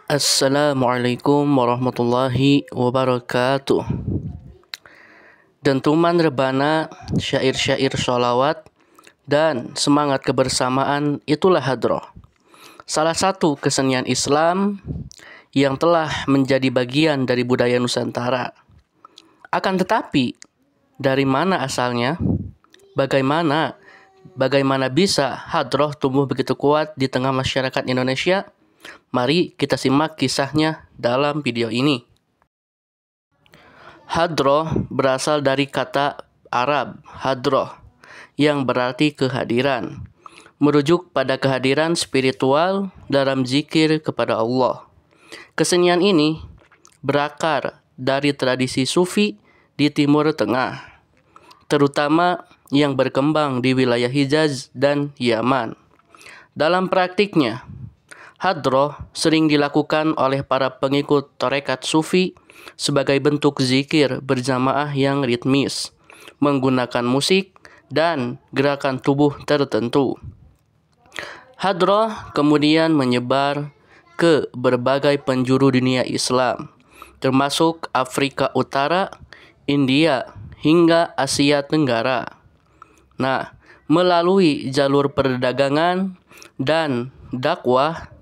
Assalamualaikum warahmatullahi wabarakatuh. Dentuman rebana, syair-syair sholawat, dan semangat kebersamaan itulah hadroh. Salah satu kesenian Islam yang telah menjadi bagian dari budaya Nusantara. Akan tetapi, dari mana asalnya? Bagaimana bisa hadroh tumbuh begitu kuat di tengah masyarakat Indonesia? Mari kita simak kisahnya dalam video ini. Hadroh berasal dari kata Arab hadroh yang berarti kehadiran, merujuk pada kehadiran spiritual dalam zikir kepada Allah. Kesenian ini berakar dari tradisi sufi di Timur Tengah, terutama yang berkembang di wilayah Hijaz dan Yaman. Dalam praktiknya, hadroh sering dilakukan oleh para pengikut tarekat sufi sebagai bentuk zikir berjamaah yang ritmis, menggunakan musik dan gerakan tubuh tertentu. Hadroh kemudian menyebar ke berbagai penjuru dunia Islam, termasuk Afrika Utara, India, hingga Asia Tenggara. Nah, melalui jalur perdagangan dan dakwah,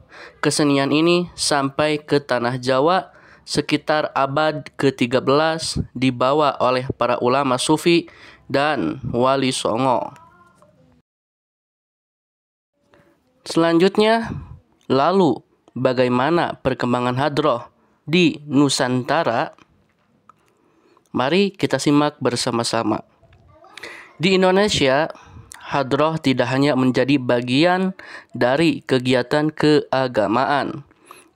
kesenian ini sampai ke tanah Jawa sekitar abad ke-13 dibawa oleh para ulama sufi dan wali songo. Selanjutnya, lalu bagaimana perkembangan hadroh di Nusantara? Mari kita simak bersama-sama. Di Indonesia, hadroh tidak hanya menjadi bagian dari kegiatan keagamaan,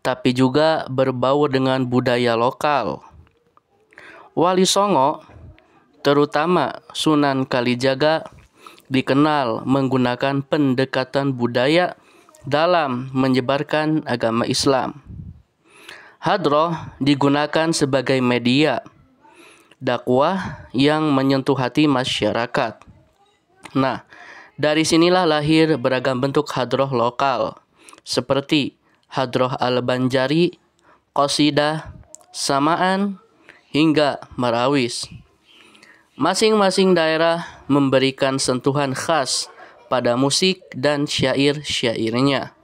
tapi juga berbaur dengan budaya lokal. Wali Songo, terutama Sunan Kalijaga, dikenal menggunakan pendekatan budaya dalam menyebarkan agama Islam. Hadroh digunakan sebagai media dakwah yang menyentuh hati masyarakat. Nah, dari sinilah lahir beragam bentuk hadroh lokal, seperti hadroh al-Banjari, qasidah, samaan, hingga marawis. Masing-masing daerah memberikan sentuhan khas pada musik dan syair-syairnya.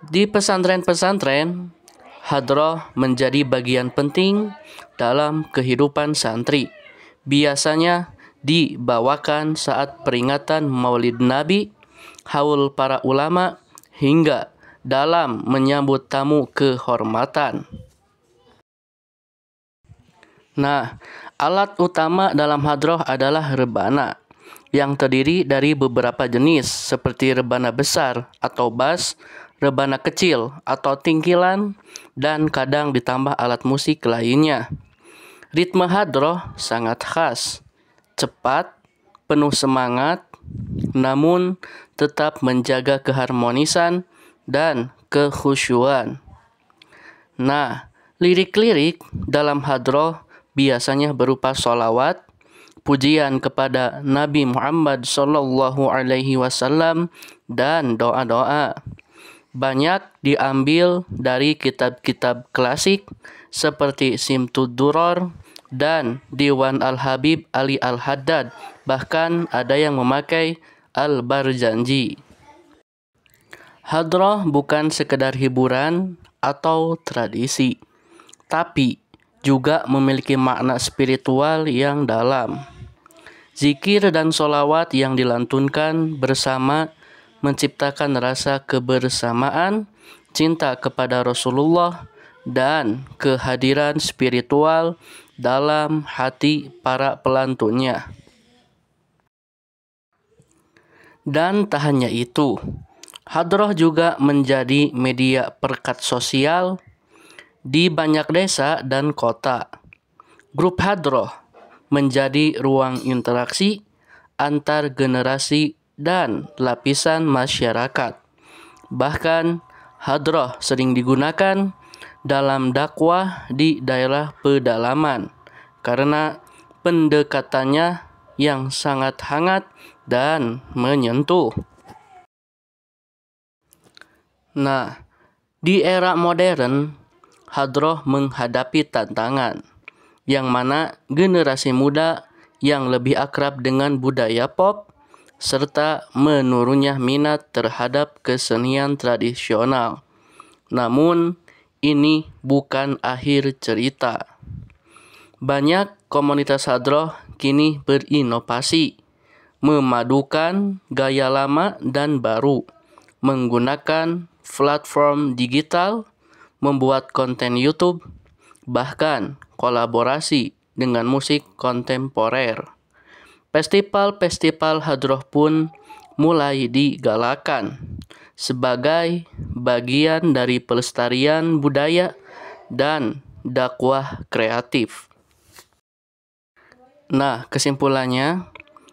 Di pesantren-pesantren, hadroh menjadi bagian penting dalam kehidupan santri. Biasanya dibawakan saat peringatan Maulid Nabi, haul para ulama, hingga dalam menyambut tamu kehormatan. Nah, alat utama dalam hadroh adalah rebana, yang terdiri dari beberapa jenis seperti rebana besar atau bas, rebana kecil atau tingkilan, dan kadang ditambah alat musik lainnya. Ritme hadroh sangat khas, cepat, penuh semangat, namun tetap menjaga keharmonisan dan kekhusyuan. Nah, lirik-lirik dalam hadroh biasanya berupa sholawat, pujian kepada Nabi Muhammad SAW, dan doa-doa. Banyak diambil dari kitab-kitab klasik seperti Simtud Duror dan Diwan Al-Habib Ali Al-Haddad. Bahkan ada yang memakai Al-Barjanji. Hadroh bukan sekedar hiburan atau tradisi, tapi juga memiliki makna spiritual yang dalam. Zikir dan sholawat yang dilantunkan bersama menciptakan rasa kebersamaan, cinta kepada Rasulullah, dan kehadiran spiritual dalam hati para pelantunnya. Dan tak hanya itu, hadroh juga menjadi media perekat sosial di banyak desa dan kota. Grup hadroh menjadi ruang interaksi antar generasi dan lapisan masyarakat. Bahkan, hadroh sering digunakan dalam dakwah di daerah pedalaman karena pendekatannya yang sangat hangat dan menyentuh. Nah, Di era modern, hadroh menghadapi tantangan, yang mana generasi muda yang lebih akrab dengan budaya pop, serta menurunnya minat terhadap kesenian tradisional. Namun, ini bukan akhir cerita. Banyak komunitas hadroh kini berinovasi, memadukan gaya lama dan baru, menggunakan platform digital, membuat konten YouTube, bahkan kolaborasi dengan musik kontemporer. Festival-festival hadroh pun mulai digalakan sebagai bagian dari pelestarian budaya dan dakwah kreatif. Nah, kesimpulannya,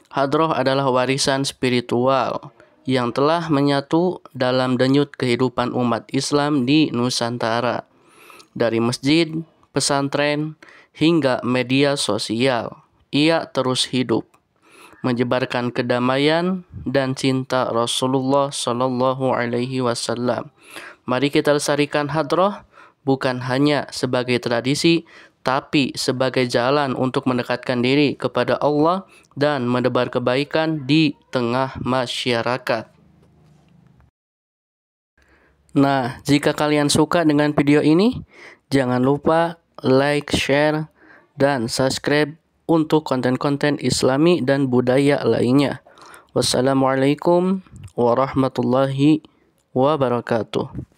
hadroh adalah warisan spiritual yang telah menyatu dalam denyut kehidupan umat Islam di Nusantara. Dari masjid, pesantren, hingga media sosial, ia terus hidup, menyebarkan kedamaian dan cinta Rasulullah Shallallahu Alaihi Wasallam. Mari kita lestarikan hadroh bukan hanya sebagai tradisi, tapi sebagai jalan untuk mendekatkan diri kepada Allah dan menebar kebaikan di tengah masyarakat. Nah, jika kalian suka dengan video ini, jangan lupa like, share, dan subscribe untuk konten-konten Islami dan budaya lainnya. Wassalamualaikum warahmatullahi wabarakatuh.